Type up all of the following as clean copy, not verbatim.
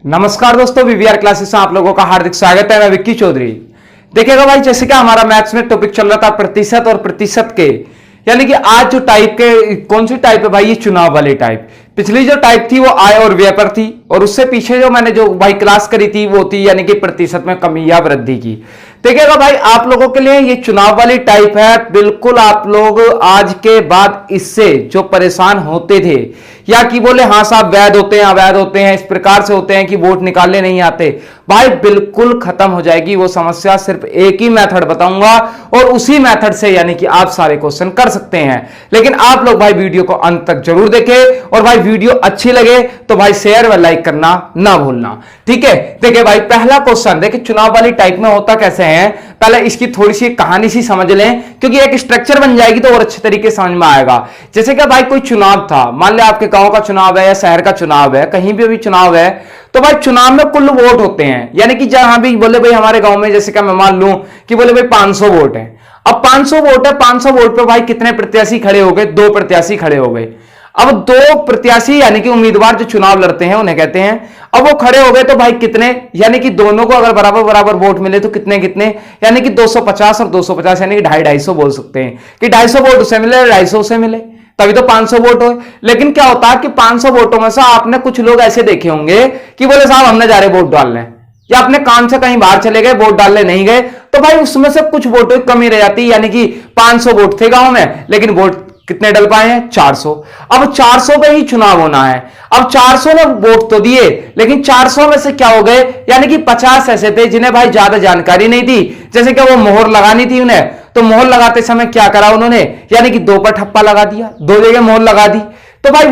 नमस्कार दोस्तों, VVR classes में आप लोगों का हार्दिक स्वागत है। मैं विक्की चौधरी। देखिएगा भाई, जैसे कि हमारा मैथ्स में टॉपिक चल रहा था प्रतिशत और प्रतिशत के, यानी कि आज जो टाइप के कौन सी टाइप है भाई, ये चुनाव वाली टाइप। पिछली जो टाइप थी वो आय और व्यय पर थी, और उससे पीछे जो मैंने जो भाई क्लास करी थी वो थी यानी कि प्रतिशत में कमी या वृद्धि की। देखिएगा भाई, आप लोगों के लिए ये चुनाव वाली टाइप है। बिल्कुल आप लोग आज के बाद इससे जो परेशान होते थे या कि बोले हाँ साहब वैध होते हैं अवैध होते हैं, इस प्रकार से होते हैं कि वोट निकालने नहीं आते, भाई बिल्कुल खत्म हो जाएगी वो समस्या। सिर्फ एक ही मेथड बताऊंगा और उसी मेथड से यानी कि आप सारे क्वेश्चन कर सकते हैं। लेकिन आप लोग भाई वीडियो को अंत तक जरूर देखें, और भाई वीडियो अच्छी लगे तो भाई शेयर व लाइक करना ना भूलना, ठीक है। देखिए भाई, पहला क्वेश्चन देखिए चुनाव वाली टाइप में होता कैसे है, पहले इसकी थोड़ी सी कहानी सी समझ लें, क्योंकि एक स्ट्रक्चर बन जाएगी तो और अच्छे तरीके समझ में आएगा। जैसे कि भाई कोई चुनाव था, मान लिया आपके गांव का चुनाव है या शहर का चुनाव है, कहीं भी चुनाव है, तो भाई चुनाव में कुल वोट होते हैं। यानी कि जहां भी बोले भाई हमारे गांव में, जैसे कि मैं मान लूं कि बोले भाई 500 वोट है। अब 500 वोट है, 500 वोट पे भाई कितने प्रत्याशी खड़े हो गए? 2 प्रत्याशी खड़े हो गए। अब 2 प्रत्याशी यानी कि उम्मीदवार जो चुनाव लड़ते हैं उन्हें कहते हैं। अब वो खड़े हो गए तो भाई कितने, यानी कि दोनों को अगर बराबर बराबर वोट मिले तो कितने कितने, यानी कि 250 और 250, यानी कि 250 बोल सकते हैं कि 250 वोट उसे मिले, 250 उसे मिले, तभी तो 500 वोट हो। लेकिन क्या होता है कि 500 वोटों में से आपने कुछ लोग ऐसे देखे होंगे कि बोले साहब हमने जा रहे वोट डालने, या अपने काम से कहीं बाहर चले गए, वोट डालने नहीं गए, तो भाई उसमें से कुछ वोटों की कमी रह जाती। यानी कि 500 वोट थे गांव में, लेकिन वोट कितने डल पाए हैं? 400। अब 400 पे ही चुनाव होना है। अब 400 ने वोट तो दिए, लेकिन 400 में से क्या हो गए, यानी कि 50 ऐसे थे जिन्हें भाई ज्यादा जानकारी नहीं थी, जैसे कि वो मोहर लगानी थी उन्हें, तो मोहर लगाते समय क्या करा उन्होंने, यानी कि 2 पर ठप्पा लगा दिया, 2 जगह मोहर लगा दी। तो भाई वो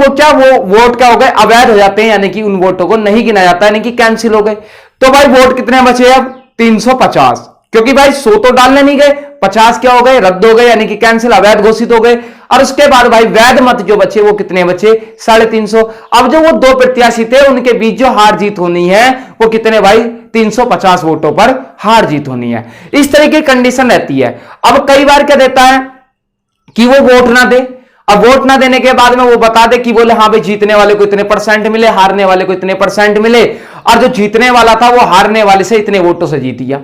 वोट क्या हो गए? अवैध हो जाते हैं, यानी कि उन वोटों को नहीं गिना जाता, यानी कि कैंसिल हो गए। तो भाई वोट कितने बचे? अब 350, क्योंकि भाई 100 तो डालने नहीं गए, 50 क्या हो गए? रद्द हो गए, यानी कि कैंसिल, अवैध घोषित हो गए। और उसके बाद भाई वैध मत जो बचे वो कितने बचे? 350। अब जो वो 2 प्रत्याशी थे उनके बीच जो हार जीत होनी है वो कितने भाई? 350 वोटों पर हार जीत होनी है। इस तरह की कंडीशन रहती है। अब कई बार क्या देता है कि वो वोट ना दे। अब वोट ना देने के बाद में वो बता दे कि बोले हाँ भाई जीतने वाले को इतने % मिले, हारने वाले को इतने % मिले, और जो जीतने वाला था वो हारने वाले से इतने वोटों से जीत गया।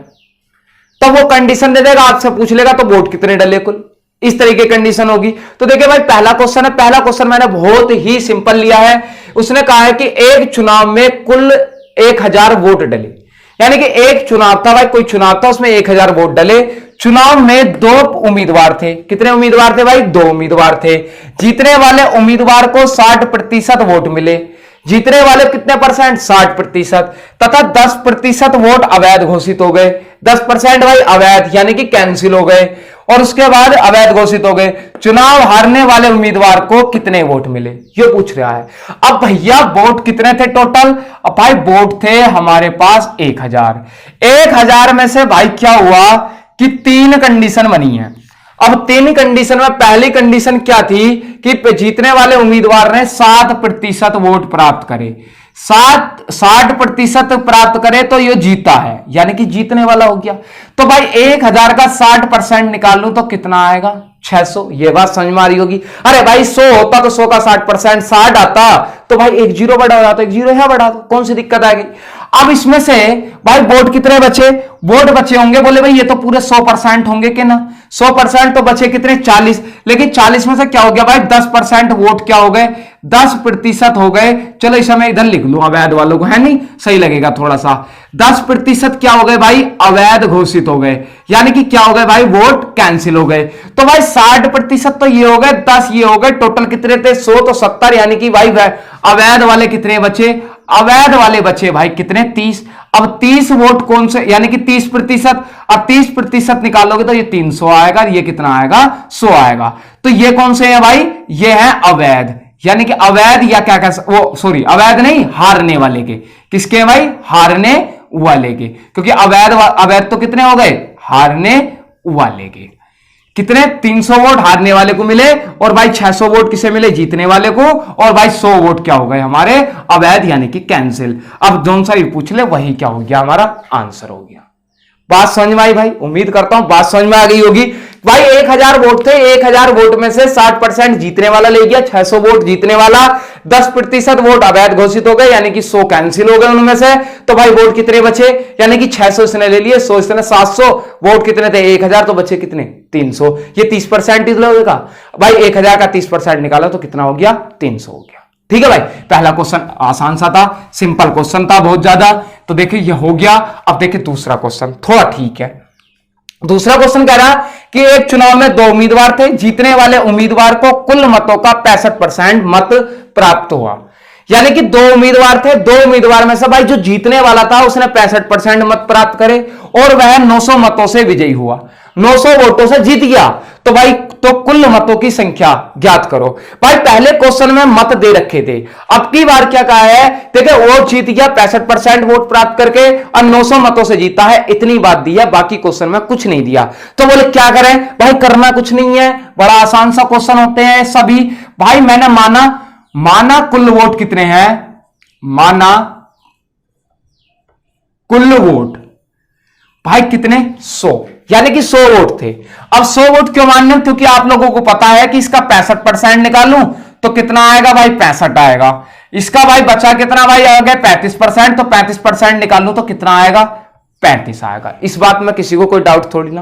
तो वो कंडीशन दे देगा, आपसे पूछ लेगा तो वोट कितने डले कुल, इस तरीके की कंडीशन होगी। तो देखिए भाई पहला क्वेश्चन है, पहला क्वेश्चन मैंने बहुत ही सिंपल लिया है। उसने कहा है कि एक चुनाव में कुल 1000 वोट डले, यानी कि एक चुनाव था भाई, कोई चुनाव था उसमें 1000 वोट डले। चुनाव में 2 उम्मीदवार थे। कितने उम्मीदवार थे भाई? 2 उम्मीदवार थे। जीतने वाले उम्मीदवार को 60% वोट मिले। जीतने वाले कितने %? 60%। तथा 10% वोट अवैध घोषित हो गए। 10% भाई अवैध, यानी कि कैंसिल हो गए, और उसके बाद अवैध घोषित हो गए। चुनाव हारने वाले उम्मीदवार को कितने वोट मिले, ये पूछ रहा है। अब भैया वोट कितने थे टोटल? अब भाई वोट थे हमारे पास 1000। 1000 में से भाई क्या हुआ कि 3 कंडीशन बनी है। अब 3 कंडीशन में पहली कंडीशन क्या थी कि जीतने वाले उम्मीदवार ने 60% वोट प्राप्त करे। 60% प्राप्त करे तो ये जीता है, यानी कि जीतने वाला हो गया। तो भाई 1000 का 60% निकाल लूं तो कितना आएगा? 600। ये बात समझ में आ रही होगी। अरे भाई 100 होता तो 100 का 60% 60 आता, तो भाई 1 0 बढ़ा हो जाता, 1 0 यहां बढ़ा दो, कौन सी दिक्कत आ गई। अब इसमें से भाई वोट कितने बचे? वोट बचे होंगे, बोले भाई ये तो पूरे 100% होंगे कि ना, 100% तो बचे कितने? 40। लेकिन 40 में से क्या हो गया भाई? 10% वोट क्या हो गए? 10% हो गए। चलो इस समय इधर लिख लो अवैध वालों को, है नहीं, सही लगेगा थोड़ा सा। 10% क्या हो गए भाई? अवैध घोषित हो गए, यानी कि क्या हो गए भाई? वोट कैंसिल हो गए। तो भाई 60% तो ये हो गए, 10 ये हो गए, टोटल कितने थे? 100 तो 70, यानी कि भाई अवैध वाले कितने बचे? अवैध वाले बचे भाई कितने? 30। अब 30 वोट कौन से, यानी कि 30%, अब 30% निकालोगे तो ये 300 आएगा, ये कितना आएगा? 100 आएगा। तो ये कौन से हैं भाई? ये है अवैध, यानी कि अवैध, या क्या वो सॉरी अवैध नहीं, हारने वाले के। किसके भाई? हारने वाले के, क्योंकि अवैध तो कितने हो गए? हारने वाले के। कितने? 300 वोट हारने वाले को मिले, और भाई 600 वोट किसे मिले? जीतने वाले को। और भाई 100 वोट क्या हो गए हमारे? अवैध, यानी कि कैंसिल। अब जोन सा भी पूछ ले वही क्या हो गया? हमारा आंसर हो गया। बात समझ में आई भाई? उम्मीद करता हूं बात समझ में आ गई होगी। भाई 1000 वोट थे, 1000 वोट में से 60% जीतने वाला ले गया, 600 वोट जीतने वाला, 10% वोट अवैध घोषित हो गए, यानी कि 100 कैंसिल हो गए उनमें से। तो भाई वोट कितने बचे, यानी कि 600 इसने ले लिए, 100 इसने, 700, वोट कितने थे 1000, तो बचे कितने 300। ये 30% लोगों भाई 1000 का 30% निकाला तो कितना हो गया 300 हो गया। ठीक है भाई, पहला क्वेश्चन आसान सा था, सिंपल क्वेश्चन था बहुत ज्यादा। तो देखिए ये हो गया। अब देखिए दूसरा क्वेश्चन थोड़ा ठीक है। दूसरा क्वेश्चन कह रहा कि एक चुनाव में 2 उम्मीदवार थे, जीतने वाले उम्मीदवार को कुल मतों का 65% मत प्राप्त हुआ। यानी कि 2 उम्मीदवार थे, 2 उम्मीदवार में से भाई जो जीतने वाला था उसने 65% मत प्राप्त करे और वह 900 मतों से विजयी हुआ, 900 वोटों से जीत गया। तो भाई तो कुल मतों की संख्या ज्ञात करो। भाई पहले क्वेश्चन में मत दे रखे थे, अब की बार क्या कहा है, देखिए वो जीत गया 65% वोट प्राप्त करके और 900 मतों से जीता है, इतनी बात दी है, बाकी क्वेश्चन में कुछ नहीं दिया। तो बोले क्या करें भाई, करना कुछ नहीं है, बड़ा आसान सा क्वेश्चन होते हैं सभी। भाई मैंने माना कुल वोट कितने हैं, माना कुल वोट भाई कितने 100, यानी कि 100 वोट थे। अब 100 वोट क्यों मान रहे, क्योंकि आप लोगों को पता है कि इसका 65% निकालूं तो कितना आएगा भाई 65 आएगा। इसका भाई बचा कितना भाई आ गया 35%, तो 35% निकालूं तो कितना आएगा 35 आएगा। इस बात में किसी को कोई डाउट थोड़ी ना।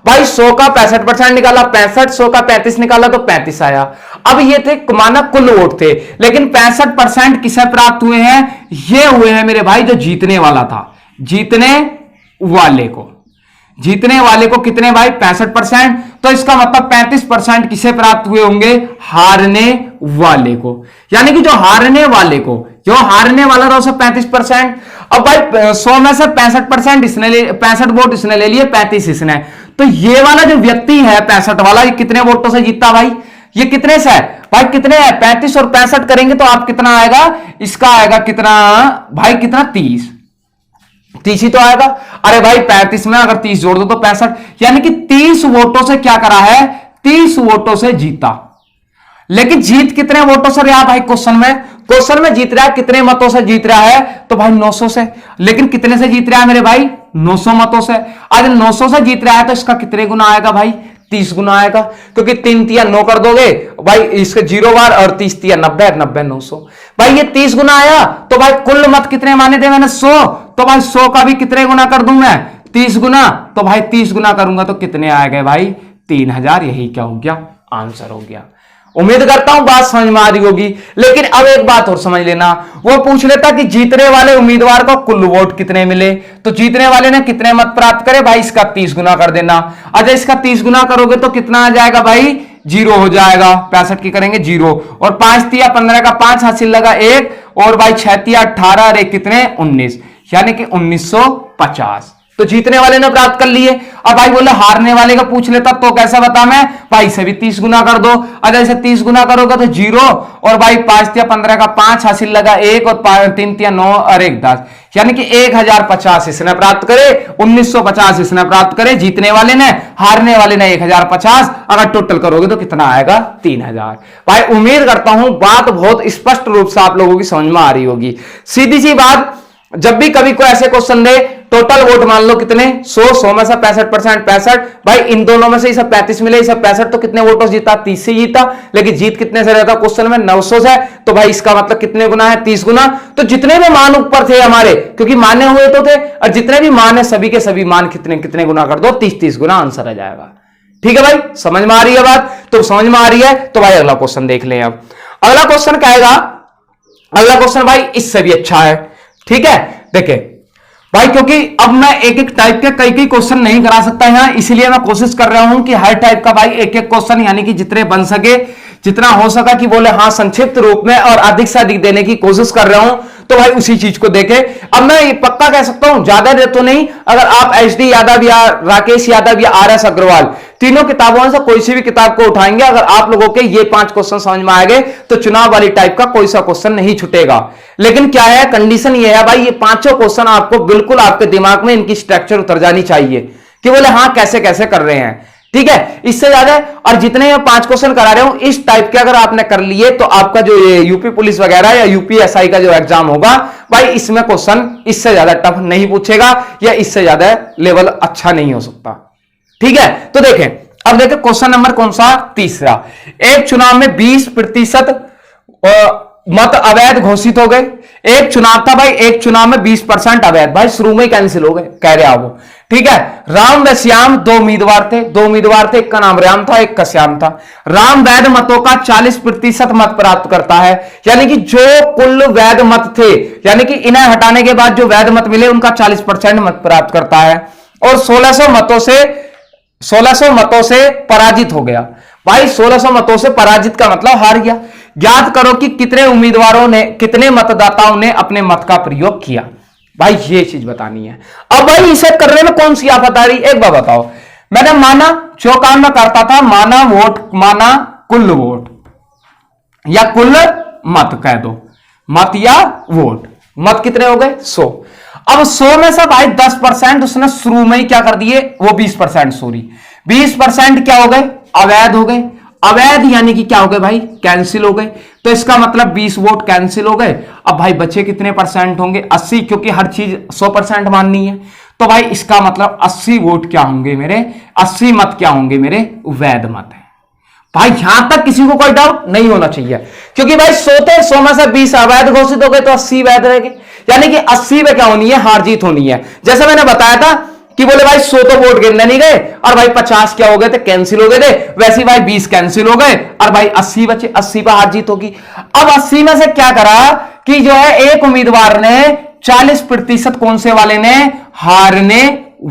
भाई 100 का 65% निकाला 65, 100 का 35 निकाला तो 35 आया। अब ये थे माना कुल वोट थे, लेकिन 65% किसे प्राप्त हुए हैं, ये हुए हैं मेरे भाई जो जीतने वाला था, जीतने वाले को कितने भाई 65%। तो इसका मतलब 35% किसे प्राप्त हुए होंगे, हारने वाले को। यानी कि जो हारने वाला था उसे 35%। अब भाई 100 में से 65% इसने 65 वोट इसने ले लिए, 35 इसने। तो ये वाला जो व्यक्ति है 65 वाला, ये कितने वोटों से जीता भाई, ये कितने से है भाई, कितने है 35 और 65 करेंगे तो आप कितना आएगा, इसका आएगा कितना भाई, कितना 30 ही तो आएगा। अरे भाई 35 में अगर 30 जोड़ दो तो 65, यानी कि 30 वोटों से क्या करा है, 30 वोटों से जीता। लेकिन जीत कितने वोटों से रहा भाई, क्वेश्चन में जीत रहा है कितने मतों से जीत रहा है, तो भाई 900 से। लेकिन कितने से जीत रहा है मेरे भाई, 900 मतों से। अगर 900 से जीत रहा है तो इसका कितने गुना आएगा भाई, 30 गुना आएगा, क्योंकि 3 तिया 9 कर दोगे भाई, इसके 0 बार और 30 तिया 90, 90 900 भाई, ये 30 गुना आया। तो भाई कुल मत कितने माने थे मैंने 100, तो भाई 100 का भी कितने गुना कर दूं मैं 30 गुना, तो भाई 30 गुना करूंगा तो कितने आ गए भाई 3000। यही क्या हो गया, आंसर हो गया। उम्मीद करता हूं बात समझ में आ रही होगी। लेकिन अब एक बात और समझ लेना, वो पूछ लेता कि जीतने वाले उम्मीदवार को कुल वोट कितने मिले, तो जीतने वाले ने कितने मत प्राप्त करे भाई, इसका 30 गुना कर देना। अच्छा इसका 30 गुना करोगे तो कितना आ जाएगा भाई, 0 हो जाएगा, 65 की करेंगे 0, और 5 तिया 15 का 5 हासिल लगा 1, और भाई 6 तिया 18 और 1 कितने 19, यानी कि 1950। तो जीतने वाले ने प्राप्त कर लिए। अब भाई बोले हारने वाले का पूछ लेता तो कैसा बता मैं, भाई इसे भी 30 गुना कर दो। अगर इसे 30 गुना करोगे तो 0, और भाई 5 तिया 15 का 5 हासिल लगा 1, और 3 तिया 9 और 1 10, यानी कि 1050 इसने प्राप्त करे, 1950 इसने प्राप्त करे जीतने वाले ने, हारने वाले ने 1050। अगर टोटल करोगे तो कितना आएगा 3000। भाई उम्मीद करता हूं बात बहुत स्पष्ट रूप से आप लोगों की समझ में आ रही होगी। सीधी सी बात, जब भी कभी कोई ऐसे क्वेश्चन दे, टोटल वोट मान लो कितने 100 में से 65% 65, भाई इन दोनों में से इसे 35 मिले, इसे 65, तो कितने वोटों से जीता 30 से जीता। लेकिन जीत कितने से रहता क्वेश्चन में 900 से, तो भाई इसका मतलब कितने गुना है 30 गुना। तो जितने भी मान ऊपर थे हमारे, क्योंकि माने हुए तो थे, और जितने भी मान है सभी के सभी मान कितने कितने गुना कर दो, 30 गुना आंसर आ जाएगा। ठीक है भाई, समझ में आ रही है बात, तो समझ में आ रही है तो भाई अगला क्वेश्चन देख लें। अब अगला क्वेश्चन क्या आएगा, अगला क्वेश्चन भाई इससे भी अच्छा है। ठीक है, देखे भाई, क्योंकि अब मैं एक एक टाइप के कई क्वेश्चन नहीं करा सकता यहां, इसलिए मैं कोशिश कर रहा हूं कि हर टाइप का भाई एक एक क्वेश्चन, यानी कि जितने बन सके, जितना हो सका कि बोले हाँ संक्षिप्त रूप में और अधिक से अधिक देने की कोशिश कर रहा हूं। तो भाई उसी चीज को देखे। अब मैं ये पक्का कह सकता हूं, ज्यादा देर तो नहीं, अगर आप HD यादव या राकेश यादव या RS अग्रवाल तीनों किताबों में से कोई सी भी किताब को उठाएंगे, अगर आप लोगों के ये 5 क्वेश्चन समझ में आ गए तो चुनाव वाली टाइप का कोई सा क्वेश्चन नहीं छूटेगा। लेकिन क्या है, कंडीशन ये है भाई, ये 5 क्वेश्चन आपको बिल्कुल आपके दिमाग में इनकी स्ट्रक्चर उतर जानी चाहिए कि बोले हाँ कैसे कैसे कर रहे हैं। ठीक है, इससे ज्यादा, और जितने 5 क्वेश्चन करा रहे हूं इस टाइप के अगर आपने कर लिए तो आपका जो ये यूपी पुलिस वगैरह या UPSI का जो एग्जाम होगा भाई, इसमें क्वेश्चन इससे ज्यादा टफ नहीं पूछेगा या इससे ज्यादा लेवल अच्छा नहीं हो सकता। ठीक है, तो देखें अब देखिए क्वेश्चन नंबर कौन सा, तीसरा। एक चुनाव में 20% मत अवैध घोषित हो गए। एक चुनाव था भाई, एक चुनाव में 20% अवैध, भाई शुरू में ही कैंसिल हो गए, कह रहे आप वो, ठीक है। राम व श्याम दो उम्मीदवार थे, एक का नाम राम था, एक का श्याम था। राम वैध मतों का 40% मत प्राप्त करता है, यानी कि जो कुल वैध मत थे, यानी कि इन्हें हटाने के बाद जो वैध मत मिले उनका 40% मत प्राप्त करता है, और 1600 मतों से पराजित हो गया। भाई 1600 मतों से पराजित का मतलब हार गया। ज्ञात करो कि कितने मतदाताओं ने अपने मत का प्रयोग किया। भाई ये चीज बतानी है। अब भाई इसे करने में कौन सी आफत आ रही, एक बार बताओ। मैंने माना, जो काम मैं करता था, माना कुल वोट या कुल मत कह दो, मत या वोट, मत कितने हो गए 100। अब 100 में से भाई 10% उसने शुरू में ही क्या कर दिए, वो 20%, सॉरी 20% क्या हो गए, अवैध हो गए। अवैध यानी कि क्या हो गए भाई, कैंसिल हो गए। तो इसका मतलब 20 वोट कैंसिल हो गए। अब भाई बचे कितने परसेंट होंगे, 80, क्योंकि हर चीज 100% माननी है। तो भाई इसका मतलब 80 वोट क्या होंगे मेरे, 80 मत क्या होंगे मेरे, वैध मत है। भाई यहां तक किसी को कोई डाउट नहीं होना चाहिए, क्योंकि भाई 100 में से 20 अवैध घोषित हो गए तो 80 वैध रहेंगे, यानी कि 80 में क्या होनी है, हार जीत होनी है। जैसे मैंने बताया था कि बोले भाई 100 तो वोट गिनने नहीं गए, और भाई 50 क्या हो गए थे, कैंसिल हो गए थे, वैसे भाई 20 कैंसिल हो गए, और भाई 80 बचे, 80 पर हार जीत होगी। अब 80 में से क्या करा कि जो है एक उम्मीदवार ने 40% कौन से वाले ने, हारने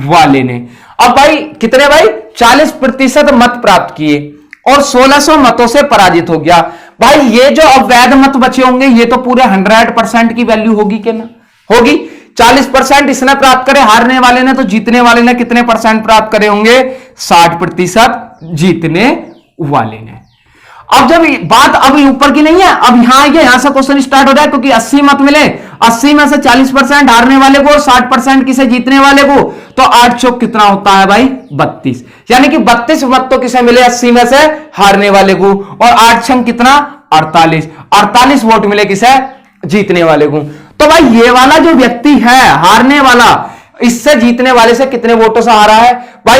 वाले ने। अब भाई कितने, भाई 40% मत प्राप्त किए और 1600 मतों से पराजित हो गया। भाई ये जो अवैध मत बचे होंगे ये तो पूरे 100% की वैल्यू होगी क्या ना, होगी। 40% इसने प्राप्त करे हारने वाले ने, तो जीतने वाले ने कितने परसेंट प्राप्त करे होंगे, 60% जीतने वाले ने। अब जब बात अभी ऊपर की नहीं है, अब यहां से क्वेश्चन स्टार्ट हो रहा है, क्योंकि 80 मत मिले, 80 में से 40% हारने वाले को और 60% किसे, जीतने वाले को, तो 8 चौक कितना होता है भाई, 32, यानी कि 32 मत तो किसे मिले, 80 में से हारने वाले को, और 8 छंग कितना, 48 वोट मिले किसे, जीतने वाले को। तो भाई ये वाला जो व्यक्ति है हारने वाला, इससे जीतने वाले से कितने वोटों से हारा है भाई,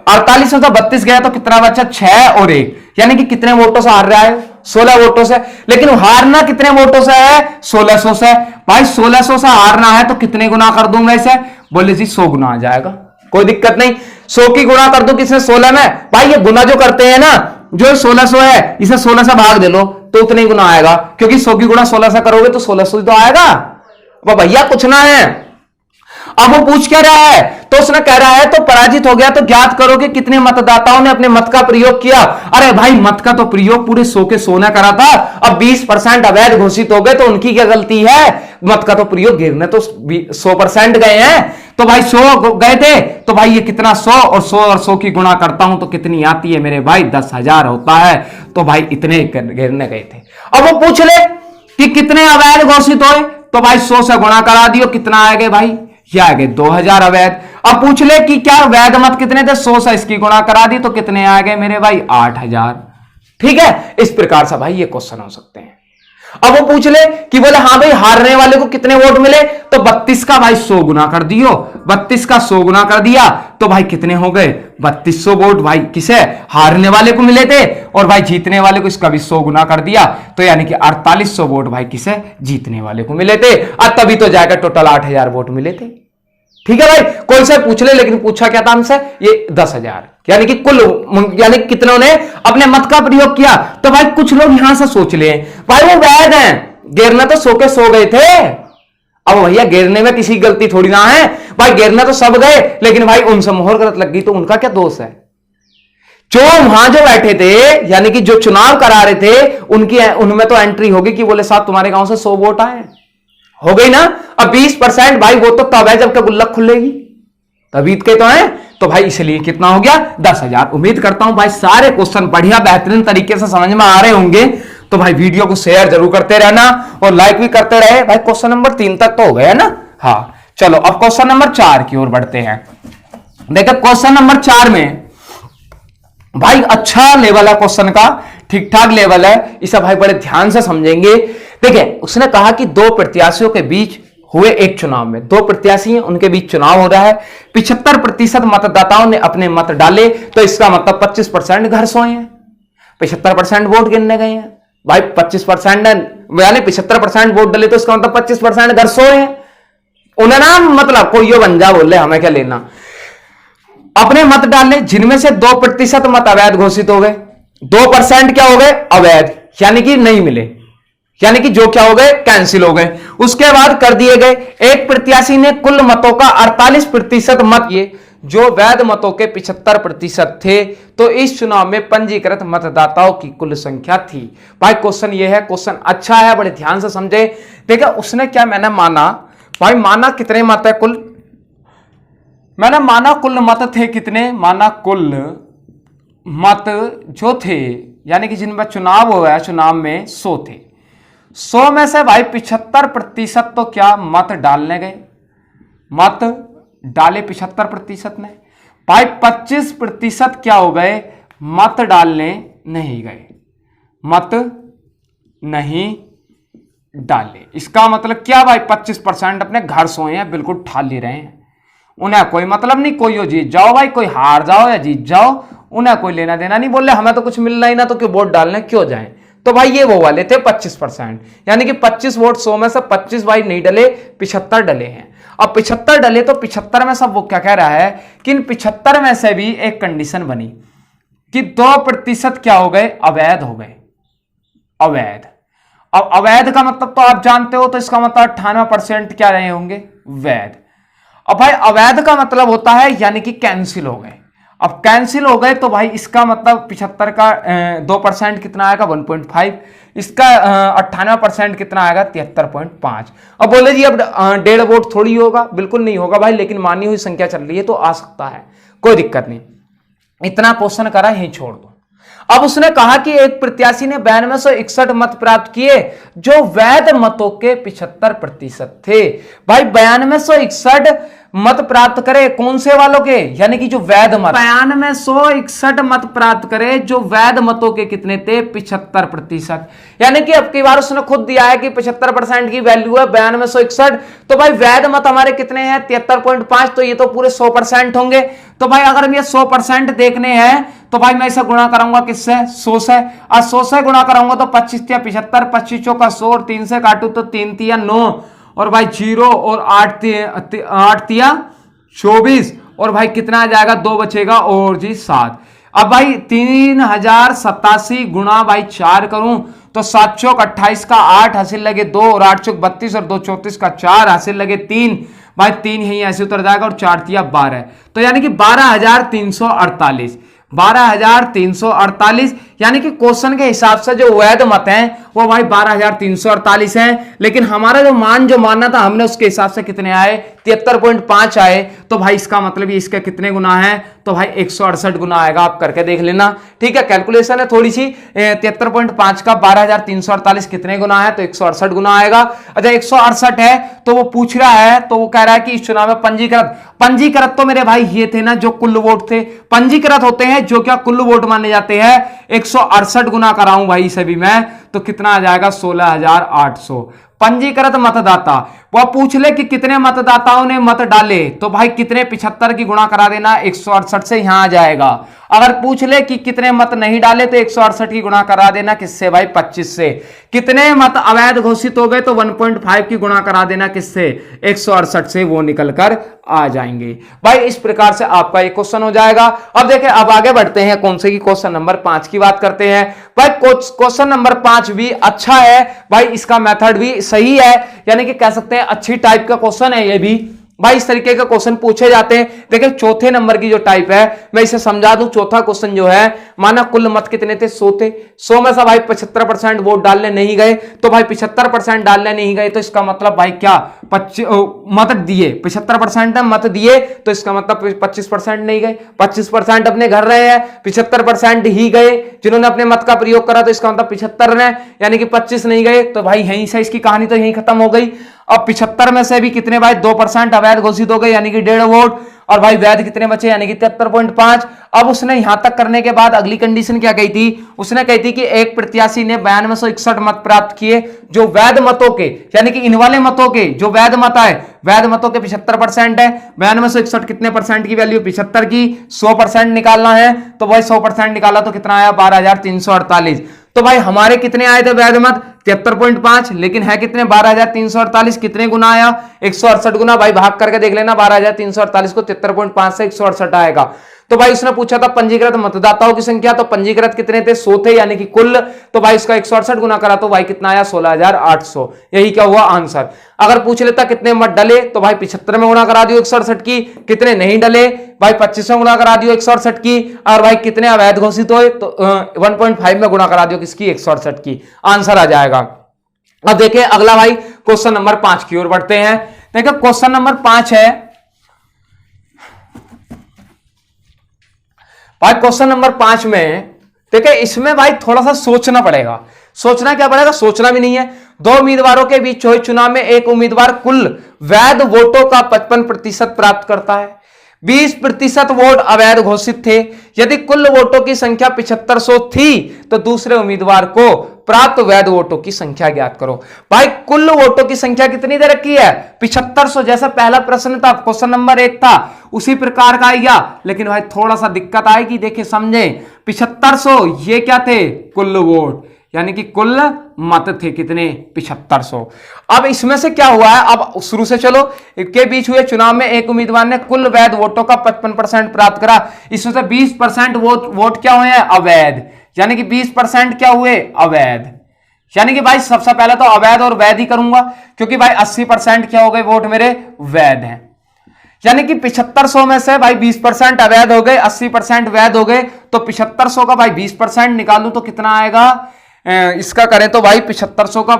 48 में तो 32 गया तो कितना बचा, 6 और 1, यानी कि कितने वोटों से हार रहा है, 16 वोटों से। लेकिन हारना कितने वोटों से है, 1600 से। भाई 1600 से हारना है तो कितने गुना कर दूंगा इसे, बोले जी 100 गुना आ जाएगा, कोई दिक्कत नहीं। 100 की गुणा कर दो किसने, 16 में। भाई ये गुना जो करते हैं ना, जो 1600 है इसे 16 से भाग दे लो तो उतने ही गुना आएगा, क्योंकि 100 की गुणा 16 से करोगे तो 1600 ही तो आएगा। वो भैया कुछ ना है। अब वो पूछ क्या रहा है, तो उसने कह रहा है तो पराजित हो गया तो ज्ञात करो कि कितने मतदाताओं ने अपने मत का प्रयोग किया। अरे भाई मत का तो प्रयोग पूरे 100 के 100 ने करा था, अब 20% अवैध घोषित हो गए तो उनकी क्या गलती है, मत का तो प्रयोग गिरने तो 100% गए हैं, तो भाई 100 गए थे, तो भाई ये कितना 100 और 100 की गुणा करता हूं तो कितनी आती है मेरे भाई, 10,000 होता है। तो भाई इतने गिरने गए थे। अब वो पूछ ले कि कितने अवैध घोषित हुए, तो भाई 100 से गुणा करा दियो, कितना आएगा भाई, ये आ गए 2000 अवैध। अब पूछ ले कि क्या वैध मत कितने थे, 100 से इसकी गुणा करा दी तो कितने आ गए मेरे भाई, 8000। ठीक है, इस प्रकार से भाई ये क्वेश्चन हो सकते हैं। अब वो पूछ ले कि बोले हाँ भाई हारने वाले को कितने वोट मिले, तो 32 का भाई 100 गुना कर दियो, 32 का 100 गुना कर दिया तो भाई कितने हो गए, 3200 वोट भाई किसे, हारने वाले को मिले थे, और भाई जीतने वाले को इसका भी 100 गुना कर दिया तो यानी कि 4800 वोट भाई किसे, जीतने वाले को मिले थे। और तभी तो जाकर टोटल 8000 वोट मिले थे। ठीक है भाई, कोई से पूछ ले, लेकिन पूछा क्या था हमसे, ये 10,000, यानी कि कुल, यानी कितनों ने अपने मत का प्रयोग किया। तो भाई कुछ लोग यहां से सोच ले भाई वो वैध हैं, गिरना तो 100 के 100 गए थे। अब भैया गिरने में किसी गलती थोड़ी ना है भाई, गिरना तो सब गए, लेकिन भाई उनसे मोहर गलत लग गई तो उनका क्या दोष है। जो वहां जो बैठे थे, यानी कि जो चुनाव करा रहे थे, उनमें तो एंट्री होगी कि बोले साहब तुम्हारे गांव से 100 वोट आए, हो गई ना। अब 20% भाई वो तो तब है जब गुल्लक खुलेगी, तभी के तो है। तो भाई इसलिए कितना हो गया, 10,000। उम्मीद करता हूं भाई सारे क्वेश्चन बढ़िया बेहतरीन तरीके से समझ में आ रहे होंगे। तो भाई वीडियो को शेयर जरूर करते रहना और लाइक भी करते रहे। भाई क्वेश्चन नंबर 3 तक तो हो गया ना। हाँ चलो अब क्वेश्चन नंबर 4 की ओर बढ़ते हैं। देखो क्वेश्चन नंबर 4 में भाई अच्छा लेवल है क्वेश्चन का, ठीक ठाक लेवल है, इसे भाई बड़े ध्यान से समझेंगे। देखिए उसने कहा कि दो प्रत्याशियों के बीच हुए एक चुनाव में, दो प्रत्याशी हैं, उनके बीच चुनाव हो रहा है, 75% मतदाताओं ने अपने मत डाले, तो इसका मतलब 25% घर सोए हैं, 75% वोट गिनने गए हैं भाई। 25% यानी 75% वोट डाले, तो इसका मतलब 25% घर सोए हैं। उन्हें ना मतलब कोई यो बन जा बोले, हमें क्या लेना। अपने मत डाले, जिनमें से 2% मत अवैध घोषित हो गए, 2% क्या हो गए अवैध, यानी कि नहीं मिले, यानी कि जो क्या हो गए कैंसिल हो गए। उसके बाद कर दिए गए, एक प्रत्याशी ने कुल मतों का 48% मत ये जो वैध मतों के 75% थे, तो इस चुनाव में पंजीकृत मतदाताओं की कुल संख्या थी। भाई क्वेश्चन ये है, क्वेश्चन अच्छा है, बड़े ध्यान से समझे। देखिए उसने क्या मैंने माना, भाई माना कितने मत है कुल, मैंने माना कुल मत थे कितने, माना कुल मत जो थे यानी कि जिनमें चुनाव हुआ, चुनाव में 100 थे, 100 में से भाई 75% तो क्या मत डालने गए, मत डाले 75% ने, भाई 25% क्या हो गए मत डालने नहीं गए, मत नहीं डाले। इसका मतलब क्या भाई 25% अपने घर सोए हैं, बिल्कुल ठाली रहे हैं, उन्हें कोई मतलब नहीं, कोई हो जीत जाओ भाई, कोई हार जाओ या जीत जाओ, उन्हें कोई लेना देना नहीं, बोले हमें तो कुछ मिलना ही ना, तो क्यों वोट डालने क्यों जाएं। तो भाई ये वो वाले थे 25%, यानी कि 25 वोट 100 में से 25 भाई नहीं डले, 75 डले हैं। अब 75 डले तो 75 में सब वो क्या कह रहा है कि इन 75 में से भी एक कंडीशन बनी कि 2% क्या हो गए अवैध हो गए, अवैध। अब अवैध का मतलब तो आप जानते हो, तो इसका मतलब 98% क्या रहे होंगे वैध। अब भाई अवैध का मतलब होता है यानी कि कैंसिल हो गए। अब कैंसिल हो गए तो भाई इसका मतलब 75 का 2% कितना आएगा 1.5, इसका 98% कितना आएगा 73.5। अब बोले जी अब 1.5 वोट थोड़ी होगा, बिल्कुल नहीं होगा भाई, लेकिन मानी हुई संख्या चल रही है तो आ सकता है, कोई दिक्कत नहीं। इतना क्वेश्चन करा यही छोड़ दो। अब उसने कहा कि एक प्रत्याशी ने 9261 मत प्राप्त किए जो वैध मतों के 75% थे। भाई 9261 मत प्राप्त करे, कौन से वालों के, यानी कि जो वैध मत, 9261 मत प्राप्त करे जो वैध मतों के कितने थे 75%, यानी कि अब की बार उसने खुद दिया है कि 75% की वैल्यू है 9261, तो भाई वैध मत हमारे कितने हैं 73.5, तो ये तो पूरे 100% होंगे। तो भाई अगर हम ये 100% देखने हैं तो भाई मैं इसे गुणा कराऊंगा किससे 100 से, और 100 से गुणा कराऊंगा तो 25 तिया 75, 25 चौका 100 और 3 से काटू तो 3 तिया 9 और भाई 0 और 8 तिया 24 और भाई कितना आ जाएगा 2 बचेगा और जी 7। अब भाई 3087 गुणा भाई 4 करूं तो 7 चौक 28 का 8 हासिल लगे 2 और 8 चौक 32 और 2 34 का 4 हासिल लगे 3, भाई 3 यही ऐसे उतर जाएगा और 4 तिया 12, तो यानी कि 12348, 12348, यानी कि क्वेश्चन के हिसाब से जो वैध मत हैं वो भाई 12348 हैं, लेकिन हमारा जो मानना था हमने उसके हिसाब से कितने आए 73.5 आए। तो भाई इसका मतलब ये इसके कितने गुना है, तो भाई 168 गुना आएगा, आप करके देख लेना, ठीक है। कैलकुलेशन है थोड़ी सी, 73.5 का 12348 कितने गुना है, तो 168 गुना आएगा। अच्छा 168 है तो वो पूछ रहा है, तो वो कह रहा है कि इस चुनाव में पंजीकृत तो मेरे भाई ये थे ना जो कुल वोट थे, पंजीकृत होते हैं जो क्या कुल वोट माने जाते हैं। 168 गुना कराऊं भाई सभी में तो कितना आ जाएगा 16800। पंजीकृत मतदाता, वह पूछ ले कि कितने मतदाताओं ने मत डाले, तो भाई कितने 75 की गुणा करा देना 168 से, यहां आ जाएगा। अगर पूछ ले कि कितने मत नहीं डाले तो 168 की गुणा करा देना किससे भाई 25 से। कितने मत अवैध घोषित हो गए तो 1.5 की गुणा करा देना किससे 168 से, वो निकल कर आ जाएंगे। भाई इस प्रकार से आपका ये क्वेश्चन हो जाएगा। अब देखें अब आगे बढ़ते हैं, कौन से की क्वेश्चन नंबर 5 की बात करते हैं। भाई क्वेश्चन नंबर 5 भी अच्छा है भाई, इसका मेथड भी सही है, यानी कि कह सकते हैं अच्छी टाइप का क्वेश्चन है ये भी। भाई इस तरीके का क्वेश्चन पूछे जाते हैं। देखिए चौथे नंबर की जो टाइप है मैं इसे समझा दूं। चौथा क्वेश्चन जो है, माना कुल मत कितने थे 100 थे, 100 में से भाई 75% वोट डालने नहीं गए, तो भाई 75% डालने नहीं गए तो इसका मतलब भाई क्या मत दिए 75% मत दिए, तो इसका मतलब 25% नहीं गए, 25% अपने घर रहे हैं, 75% ही गए जिन्होंने अपने मत का प्रयोग करा, तो इसका मतलब 75 ने, यानी कि 25 नहीं गए, तो भाई यहीं से इसकी कहानी तो यहीं खत्म हो गई। अब 75 में से भी कितने भाई 2% अवैध घोषित हो गए, यानी कि 1.5 वोट, और भाई वैध कितने बचे यानी कि 73.5। अब उसने यहां तक करने के बाद अगली कंडीशन क्या कही थी, उसने कही थी कि एक प्रत्याशी ने 9261 मत प्राप्त किए जो वैध मतों के यानी कि इन वाले मतों के जो वैध मत है, वैध मतों के 75% है। 9261 कितने परसेंट की वैल्यू, 75 की, 100% निकालना है तो भाई 100% निकाला तो कितना आया 12348। तो भाई हमारे कितने आए थे वैध मत 73.5, लेकिन है कितने 12348, कितने गुना आया 168 गुना। भाई भाग करके देख लेना 12348 को 73.5 से 168 आएगा। तो भाई उसने पूछा था पंजीकृत मतदाताओं की संख्या, तो पंजीकृत कितने थे 100 थे यानी कि कुल, तो भाई इसका 168 गुना करा तो भाई कितना आया 16800। यही क्या हुआ आंसर। अगर पूछ लेता कितने मत डले तो भाई 75 में गुना करा दियो 168 की, कितने नहीं डले भाई 25 में गुना करा दियो 168 की, और भाई कितने अवैध घोषित हुए तो 1.5 में गुना करा दियो किसकी 168 की, आंसर आ जाएगा। अब देखिए अगला भाई क्वेश्चन नंबर 5 की ओर बढ़ते हैं। देखिए क्वेश्चन नंबर 5 है भाई, क्वेश्चन नंबर 5 में देखिए इसमें भाई थोड़ा सा सोचना पड़ेगा। सोचना क्या पड़ेगा, सोचना भी नहीं है। दो उम्मीदवारों के बीच हुए चुनाव में एक उम्मीदवार कुल वैध वोटों का 55% प्राप्त करता है, 20% वोट अवैध घोषित थे। यदि कुल वोटों की संख्या 7500 थी तो दूसरे उम्मीदवार को प्राप्त वैध वोटों की संख्या ज्ञात करो। भाई कुल वोटों की संख्या कितनी दे रखी है 7500, जैसा पहला प्रश्न था क्वेश्चन नंबर 1 था उसी प्रकार का आएगा, लेकिन भाई थोड़ा सा दिक्कत आएगी। देखिए समझे 7500 ये क्या थे कुल वोट यानी कि कुल मत थे कितने 7500। अब इसमें से क्या हुआ है, अब शुरू से चलो, के बीच हुए चुनाव में एक उम्मीदवार ने कुल वैध वोटों का 55% प्राप्त करा। इसमें से 20% वोट क्या हुए हैं अवैध, यानी कि 20% क्या हुए अवैध, यानी कि भाई सबसे पहले तो अवैध और वैध ही करूंगा क्योंकि भाई 80% क्या हो गए वोट मेरे वैध हैं, यानी कि 7500 में से भाई 20% अवैध हो गए, 80% वैध हो गए, तो 7500 का भाई 20% निकालूं तो कितना आएगा, इसका करें तो भाई 7500 का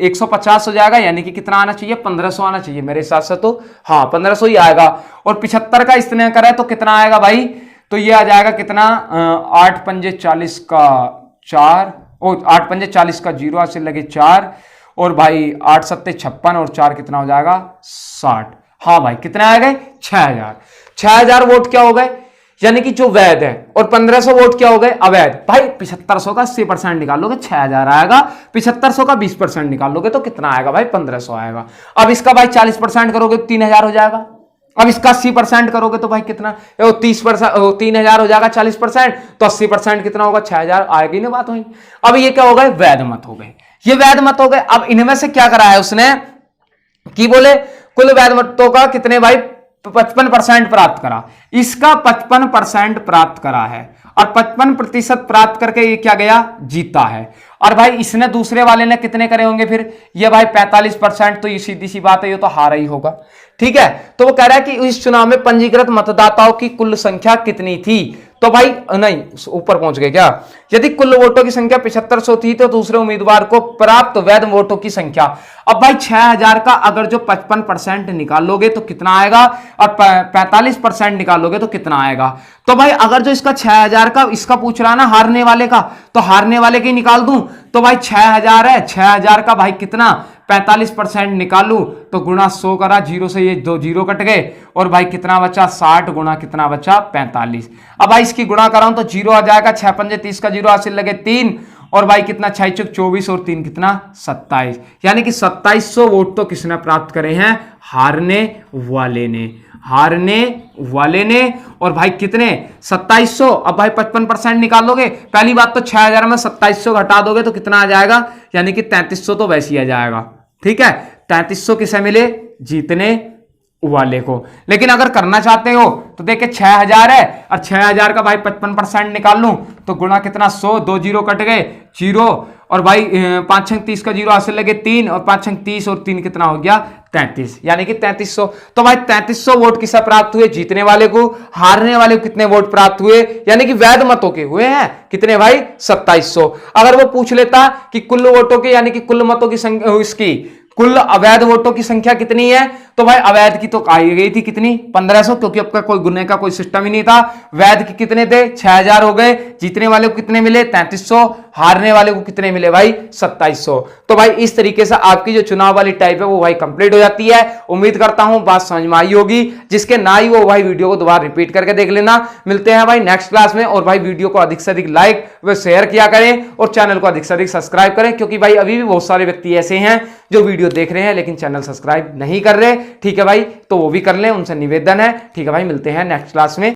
150 हो जाएगा, यानी कि कितना आना चाहिए 1500 आना चाहिए मेरे हिसाब से, तो हाँ 1500 ही आएगा। और 75 का इतने करें तो कितना आएगा भाई, तो ये आ जाएगा कितना 8 पंजे 40 का 4 और 8 पंजे 40 का 0 से लगे 4 और भाई 8 सत्ते 56 और 4 कितना हो जाएगा 60। हाँ भाई कितने आ गए 6000 वोट क्या हो गए यानी कि जो वैध है, और 1500 वोट क्या हो गए अवैध। भाई 7500 का 80% निकालोगे 6000 आएगा, 7500 का 20% निकालोगे तो कितना आएगा भाई 1500 आएगा। अब इसका भाई 40% करोगे तो 3000 हो जाएगा। अब इसका 80% करोगे तो भाई कितना 30% 3000 हो जाएगा, 40% तो 80% कितना होगा 6000 आएगी ना बात हुई। अब ये क्या हो गए वैध मत हो गए, ये वैध मत हो गए। अब इनमें से क्या करा है उसने कि बोले कुल वैध मतों का कितने भाई 55% प्राप्त करा, इसका 55% प्राप्त करा है और 55% प्राप्त करके ये क्या गया जीता है। और भाई इसने दूसरे वाले ने कितने करे होंगे फिर, ये भाई 45%, तो ये सीधी सी बात है ये तो हारा ही होगा। ठीक है, तो वो कह रहा है कि इस चुनाव में पंजीकृत मतदाताओं की कुल संख्या कितनी थी, तो भाई नहीं ऊपर पहुंच गए क्या, यदि कुल वोटों की संख्या 7500 थी तो दूसरे उम्मीदवार को प्राप्त वैध वोटों की संख्या। अब भाई 6000 का अगर जो 55% निकालोगे तो कितना आएगा और 45% निकालोगे तो कितना आएगा। तो भाई अगर जो इसका 6000 का इसका पूछ रहा ना हारने वाले का, तो हारने वाले के निकाल दूं तो भाई 6000 है, 6000 का भाई कितना 45% निकालू तो गुणा 100 करा, 0 से ये 2 0 कट गए और भाई कितना बचा 60 गुणा कितना बचा 45। अब भाई इसकी गुणा कराऊं तो 0 आ जाएगा, 6 पंजे 30 का 0 हासिल लगे 3 और भाई कितना 6 चौक 24 और 3 कितना 27, यानी कि 2700 वोट तो किसने प्राप्त करे हैं हारने वाले ने, हारने वाले ने। और भाई कितने 2700, अब भाई 55% निकालोगे, पहली बात तो 6000 में 2700 घटा दोगे तो कितना आ जाएगा, यानी कि 3300 तो वैसे ही आ जाएगा। ठीक है, 3300 किसे मिले जीतने वाले को। लेकिन अगर करना चाहते हो तो देखिए 6000 है और 6000 का भाई 55% निकाल लूं तो गुणा कितना 100, 2 0 कट गए 0 और भाई 5 छंग 30 का 0 हासिल लगे 3 और 5 छंग 30 और 3 कितना हो गया 33, यानी कि 3300। तो भाई 3300 वोट किसे प्राप्त हुए जीतने वाले को, हारने वाले को कितने वोट प्राप्त हुए यानी कि वैध मतों के हुए हैं कितने भाई 2700। अगर वो पूछ लेता कि कुल वोटों के यानी कि कुल मतों की संख्या इसकी कुल अवैध वोटों की संख्या कितनी है? तो भाई अवैध की तो कही गई थी कितनी, 1500, क्योंकि अब कोई गुने का कोई सिस्टम ही नहीं था। वैध के कितने थे? 6000 हो गए। जीतने वाले को कितने मिले? 3300। हारने वाले को कितने मिले भाई? 2700। तो भाई इस तरीके से आपकी जो चुनाव वाली टाइप है वो भाई कंप्लीट हो जाती है। उम्मीद करता हूं बात समझ में आई होगी। जिसके ना ही वो भाई वीडियो को दोबारा रिपीट करके देख लेना। मिलते हैं भाई नेक्स्ट क्लास में। और भाई वीडियो को अधिक से अधिक लाइक व शेयर किया करें और चैनल को अधिक से अधिक सब्सक्राइब करें, क्योंकि भाई अभी भी बहुत सारे व्यक्ति ऐसे हैं जो वीडियो देख रहे हैं लेकिन चैनल सब्सक्राइब नहीं कर रहे। ठीक है भाई, तो वो भी कर लें, उनसे निवेदन है। ठीक है भाई, मिलते हैं नेक्स्ट क्लास में।